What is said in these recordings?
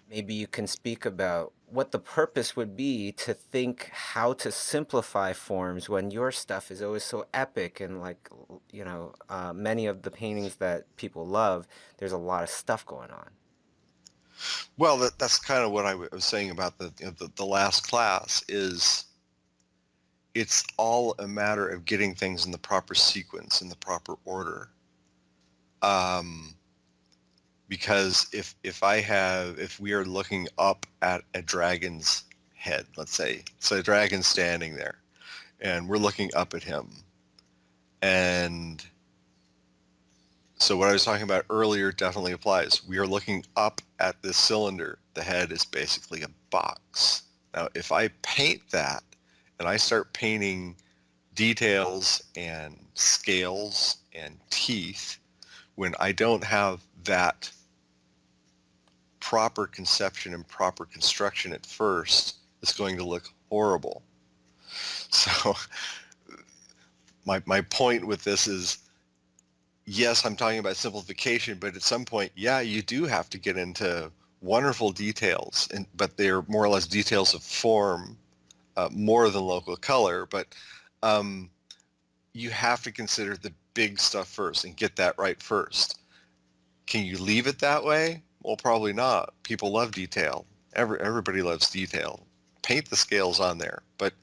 maybe you can speak about what the purpose would be to think how to simplify forms when your stuff is always so epic and like many of the paintings that people love, there's a lot of stuff going on. Well, that's kind of what was saying about the last class is it's all a matter of getting things in the proper sequence, in the proper order. Um, because if we are looking up at a dragon's head, let's say, so a dragon's standing there, and we're looking up at him, and so what I was talking about earlier definitely applies. We are looking up at this cylinder. The head is basically a box. Now, if I paint that and I start painting details and scales and teeth, when I don't have that proper conception and proper construction at first, it's going to look horrible. So my point with this is, yes, I'm talking about simplification, but at some point, yeah, you do have to get into wonderful details, but they're more or less details of form, more than local color. But um, you have to consider the big stuff first and get that right first. Can you leave it that way? Well, probably not. People love detail. Everybody loves detail. Paint the scales on there, but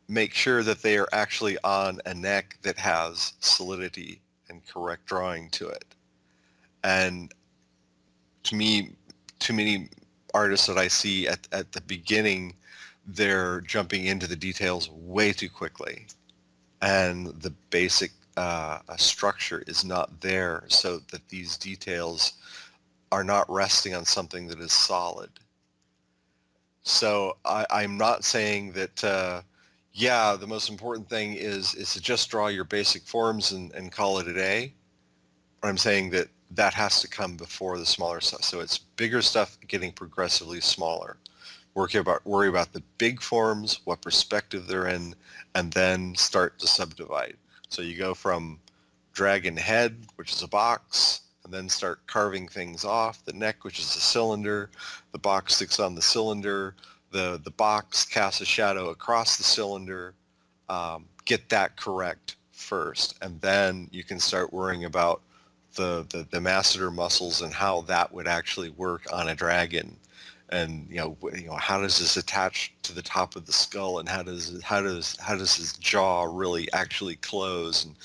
make sure that they are actually on a neck that has solidity and correct drawing to it. And to me, too many artists that I see at the beginning, they're jumping into the details way too quickly. And the basic structure is not there so that these details are not resting on something that is solid. So I'm not saying that, yeah, the most important thing is to just draw your basic forms and call it a day. But I'm saying that that has to come before the smaller stuff. So it's bigger stuff getting progressively smaller. Worry about the big forms, what perspective they're in, and then start to subdivide. So you go from dragon head, which is a box, and then start carving things off. The neck, which is a cylinder, the box sticks on the cylinder, the box casts a shadow across the cylinder. Get that correct first, and then you can start worrying about the masseter muscles and how that would actually work on a dragon. And how does this attach to the top of the skull, and how does his jaw really actually close, and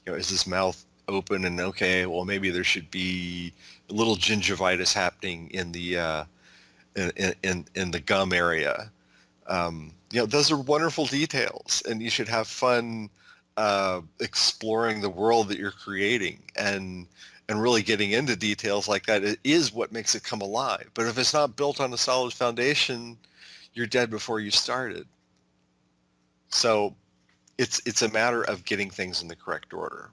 is his mouth open, and okay, well, maybe there should be a little gingivitis happening in the in the gum area. Those are wonderful details, and you should have fun exploring the world that you're creating, and really getting into details like that. It is what makes it come alive. But if it's not built on a solid foundation, you're dead before you started. So it's a matter of getting things in the correct order.